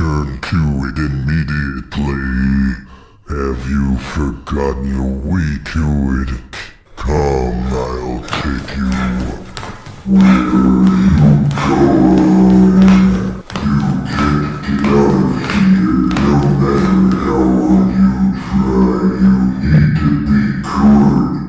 return to it immediately. Have you forgotten your way to it? Come, I'll take you where you go. You can't get out of here, no matter how hard you try. You need to be cured.